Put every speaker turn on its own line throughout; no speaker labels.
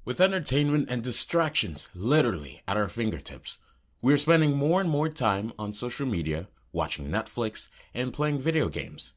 With entertainment and distractions literally at our fingertips, we are spending more and more time on social media, watching Netflix, and playing video games.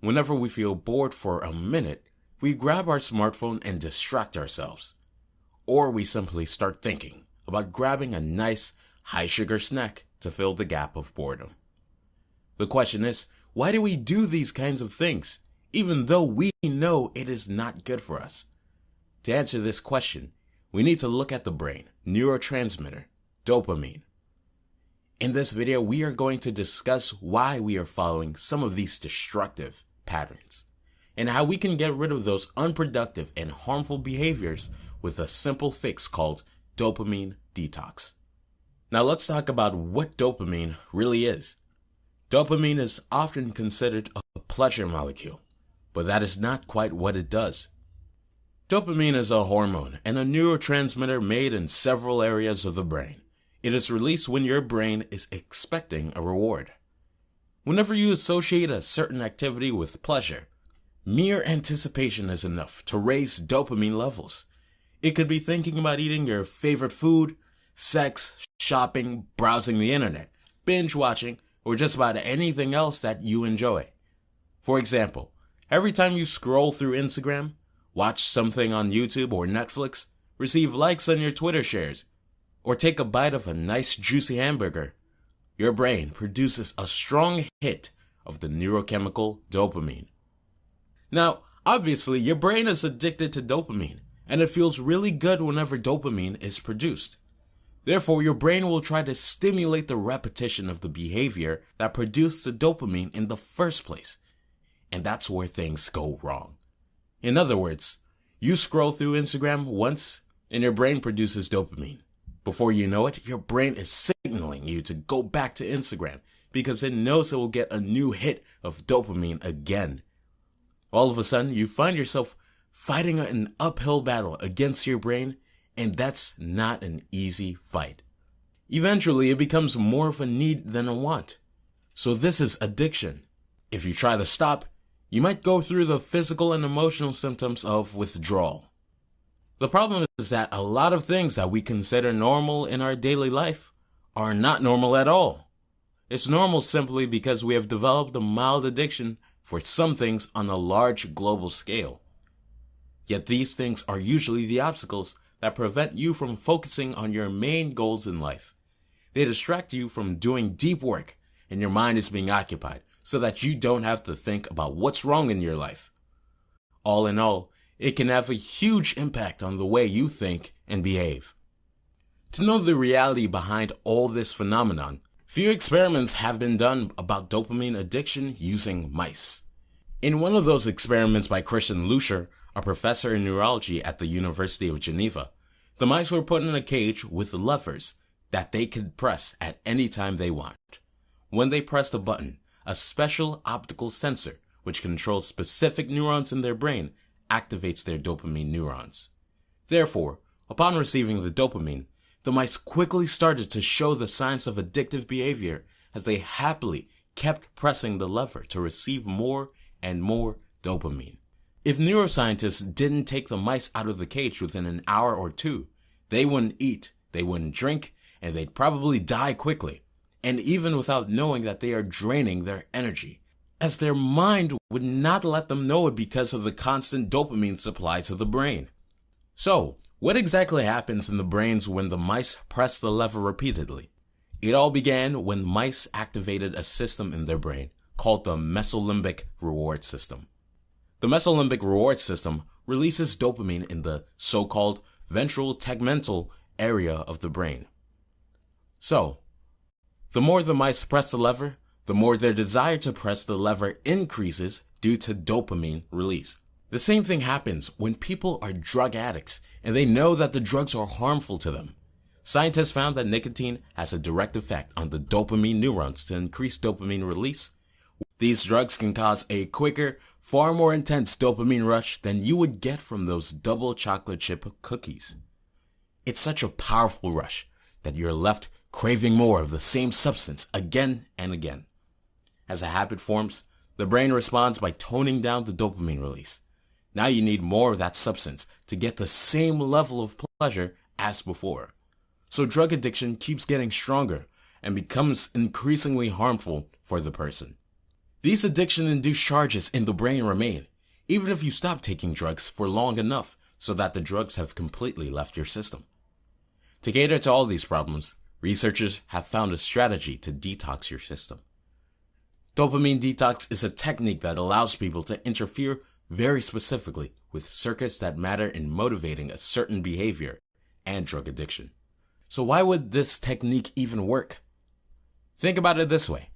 Whenever we feel bored for a minute, we grab our smartphone and distract ourselves. Or we simply start thinking about grabbing a nice, high-sugar snack to fill the gap of boredom. The question is, why do we do these kinds of things, even though we know it is not good for us? To answer this question, we need to look at the brain, neurotransmitter, dopamine. In this video, we are going to discuss why we are following some of these destructive patterns, and how we can get rid of those unproductive and harmful behaviors with a simple fix called dopamine detox. Now let's talk about what dopamine really is. Dopamine is often considered a pleasure molecule, but that is not quite what it does. Dopamine is a hormone and a neurotransmitter made in several areas of the brain. It is released when your brain is expecting a reward. Whenever you associate a certain activity with pleasure, mere anticipation is enough to raise dopamine levels. It could be thinking about eating your favorite food, sex, shopping, browsing the internet, binge watching, or just about anything else that you enjoy. For example, every time you scroll through Instagram, watch something on YouTube or Netflix, receive likes on your Twitter shares, or take a bite of a nice juicy hamburger, your brain produces a strong hit of the neurochemical dopamine. Now, obviously, your brain is addicted to dopamine, and it feels really good whenever dopamine is produced. Therefore, your brain will try to stimulate the repetition of the behavior that produced the dopamine in the first place. And that's where things go wrong. In other words, you scroll through Instagram once and your brain produces dopamine. Before you know it, your brain is signaling you to go back to Instagram because it knows it will get a new hit of dopamine again. All of a sudden, you find yourself fighting an uphill battle against your brain, and that's not an easy fight. Eventually, it becomes more of a need than a want. So this is addiction. If you try to stop, you might go through the physical and emotional symptoms of withdrawal. The problem is that a lot of things that we consider normal in our daily life are not normal at all. It's normal simply because we have developed a mild addiction for some things on a large global scale. Yet these things are usually the obstacles that prevent you from focusing on your main goals in life. They distract you from doing deep work, and your mind is being occupied so that you don't have to think about what's wrong in your life. All in all, it can have a huge impact on the way you think and behave. To know the reality behind all this phenomenon, few experiments have been done about dopamine addiction using mice. In one of those experiments by Christian Lucier, a professor in neurology at the University of Geneva, the mice were put in a cage with levers that they could press at any time they want. When they pressed a button, a special optical sensor, which controls specific neurons in their brain, activates their dopamine neurons. Therefore, upon receiving the dopamine, the mice quickly started to show the signs of addictive behavior as they happily kept pressing the lever to receive more and more dopamine. If neuroscientists didn't take the mice out of the cage within an hour or two, they wouldn't eat, they wouldn't drink, and they'd probably die quickly, and even without knowing that they are draining their energy, as their mind would not let them know it because of the constant dopamine supply to the brain. So, what exactly happens in the brains when the mice press the lever repeatedly? It all began when mice activated a system in their brain called the mesolimbic reward system. The mesolimbic reward system releases dopamine in the so-called ventral tegmental area of the brain. So, the more the mice press the lever, the more their desire to press the lever increases due to dopamine release. The same thing happens when people are drug addicts and they know that the drugs are harmful to them. Scientists found that nicotine has a direct effect on the dopamine neurons to increase dopamine release. These drugs can cause a quicker, far more intense dopamine rush than you would get from those double chocolate chip cookies. It's such a powerful rush that you're left craving more of the same substance again and again. As a habit forms, the brain responds by toning down the dopamine release. Now you need more of that substance to get the same level of pleasure as before. So drug addiction keeps getting stronger and becomes increasingly harmful for the person. These addiction-induced charges in the brain remain, even if you stop taking drugs for long enough so that the drugs have completely left your system. To cater to all these problems, researchers have found a strategy to detox your system. Dopamine detox is a technique that allows people to interfere very specifically with circuits that matter in motivating a certain behavior and drug addiction. So why would this technique even work? Think about it this way.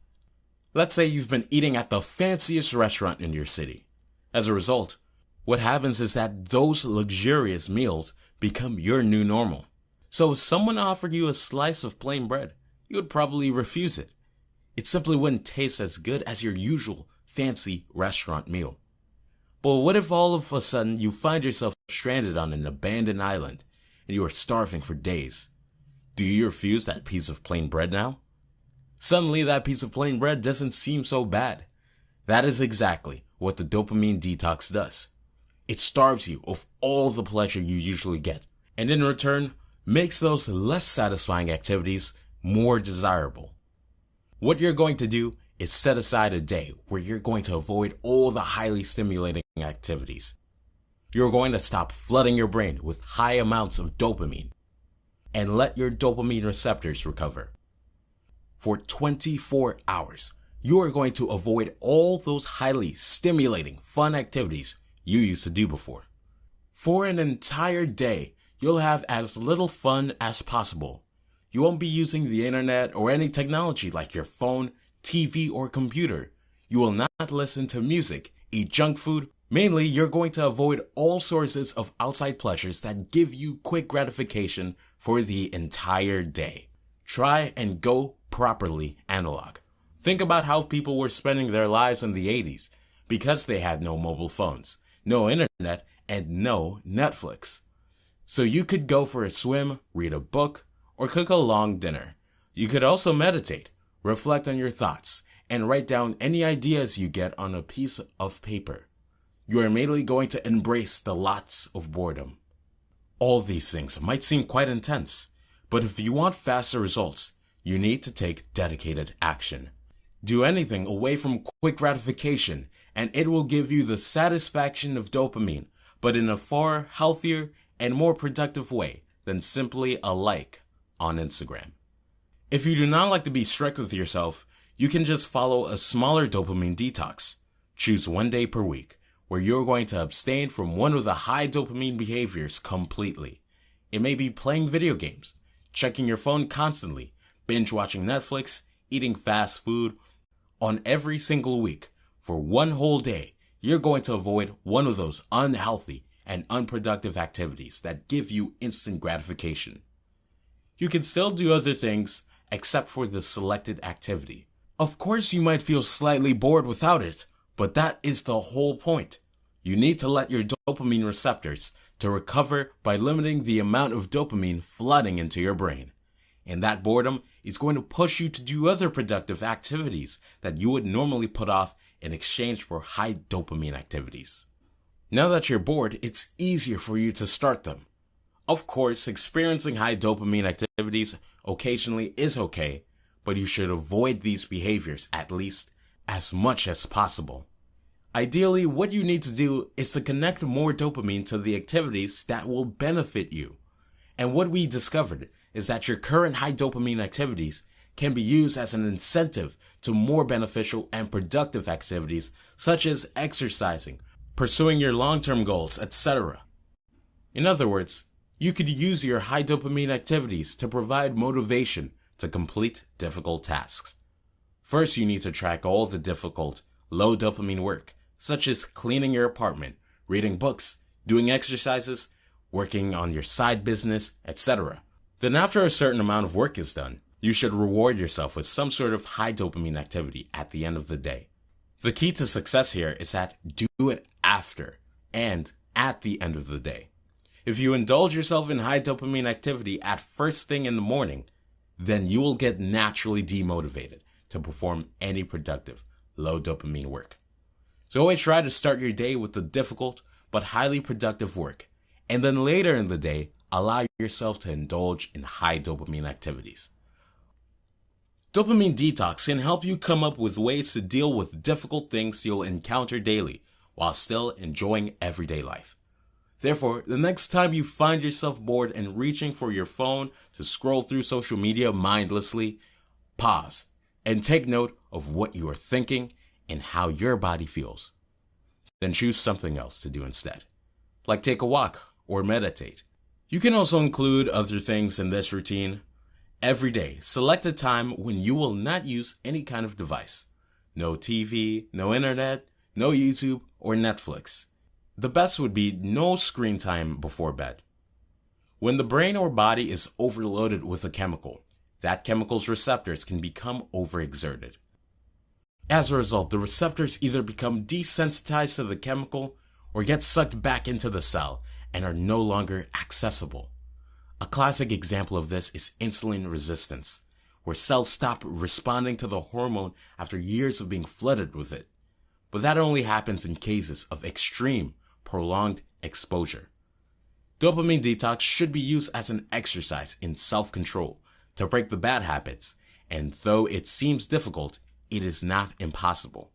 Let's say you've been eating at the fanciest restaurant in your city. As a result, what happens is that those luxurious meals become your new normal. So if someone offered you a slice of plain bread, you would probably refuse it. It simply wouldn't taste as good as your usual fancy restaurant meal. But what if all of a sudden you find yourself stranded on an abandoned island and you are starving for days? Do you refuse that piece of plain bread now? Suddenly that piece of plain bread doesn't seem so bad. That is exactly what the dopamine detox does. It starves you of all the pleasure you usually get, and in return, makes those less satisfying activities more desirable. What you're going to do is set aside a day where you're going to avoid all the highly stimulating activities. You're going to stop flooding your brain with high amounts of dopamine and let your dopamine receptors recover. For 24 hours, you are going to avoid all those highly stimulating, fun activities you used to do before. For an entire day, you'll have as little fun as possible. You won't be using the internet or any technology like your phone, TV, or computer. You will not listen to music, eat junk food. Mainly, you're going to avoid all sources of outside pleasures that give you quick gratification for the entire day. Try and go properly analog. Think about how people were spending their lives in the 80s because they had no mobile phones, no internet, and no Netflix. So you could go for a swim, read a book, or cook a long dinner. You could also meditate, reflect on your thoughts, and write down any ideas you get on a piece of paper. You are immediately going to embrace the lots of boredom. All these things might seem quite intense, but if you want faster results, you need to take dedicated action. Do anything away from quick gratification, and it will give you the satisfaction of dopamine, but in a far healthier and more productive way than simply a like on Instagram. If you do not like to be strict with yourself, you can just follow a smaller dopamine detox. Choose one day per week where you're going to abstain from one of the high dopamine behaviors completely. It may be playing video games, checking your phone constantly, binge watching Netflix, eating fast food. On every single week, for one whole day, you're going to avoid one of those unhealthy and unproductive activities that give you instant gratification. You can still do other things except for the selected activity. Of course, you might feel slightly bored without it, but that is the whole point. You need to let your dopamine receptors to recover by limiting the amount of dopamine flooding into your brain. And that boredom is going to push you to do other productive activities that you would normally put off in exchange for high dopamine activities. Now that you're bored, it's easier for you to start them. Of course, experiencing high dopamine activities occasionally is okay, but you should avoid these behaviors at least as much as possible. Ideally, what you need to do is to connect more dopamine to the activities that will benefit you. And what we discovered is that your current high dopamine activities can be used as an incentive to more beneficial and productive activities such as exercising, pursuing your long-term goals, etc. In other words, you could use your high dopamine activities to provide motivation to complete difficult tasks. First, you need to track all the difficult, low dopamine work, such as cleaning your apartment, reading books, doing exercises, working on your side business, etc. Then after a certain amount of work is done, you should reward yourself with some sort of high dopamine activity at the end of the day. The key to success here is that do it after and at the end of the day. If you indulge yourself in high dopamine activity at first thing in the morning, then you will get naturally demotivated to perform any productive, low dopamine work. So always try to start your day with the difficult but highly productive work, and then later in the day, allow yourself to indulge in high dopamine activities. Dopamine detox can help you come up with ways to deal with difficult things you'll encounter daily while still enjoying everyday life. Therefore, the next time you find yourself bored and reaching for your phone to scroll through social media mindlessly, pause and take note of what you are thinking and how your body feels. Then choose something else to do instead, like take a walk or meditate. You can also include other things in this routine. Every day, select a time when you will not use any kind of device. No TV, no internet, no YouTube or Netflix. The best would be no screen time before bed. When the brain or body is overloaded with a chemical, that chemical's receptors can become overexerted. As a result, the receptors either become desensitized to the chemical or get sucked back into the cell and are no longer accessible. A classic example of this is insulin resistance, where cells stop responding to the hormone after years of being flooded with it. But that only happens in cases of extreme, prolonged exposure. Dopamine detox should be used as an exercise in self-control to break the bad habits, and though it seems difficult, it is not impossible.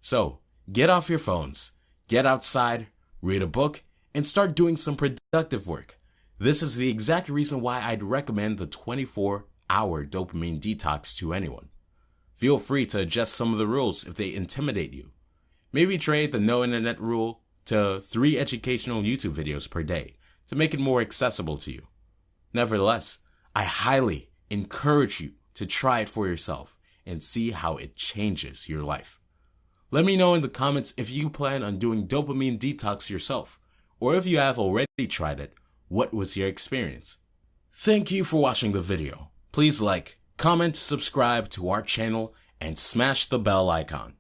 So, get off your phones, get outside, read a book, and start doing some productive work. This is the exact reason why I'd recommend the 24-hour dopamine detox to anyone. Feel free to adjust some of the rules if they intimidate you. Maybe trade the no internet rule to 3 educational YouTube videos per day to make it more accessible to you. Nevertheless, I highly encourage you to try it for yourself and see how it changes your life. Let me know in the comments if you plan on doing dopamine detox yourself, or if you have already tried it, what was your experience? Thank you for watching the video. Please like, comment, subscribe to our channel, and smash the bell icon.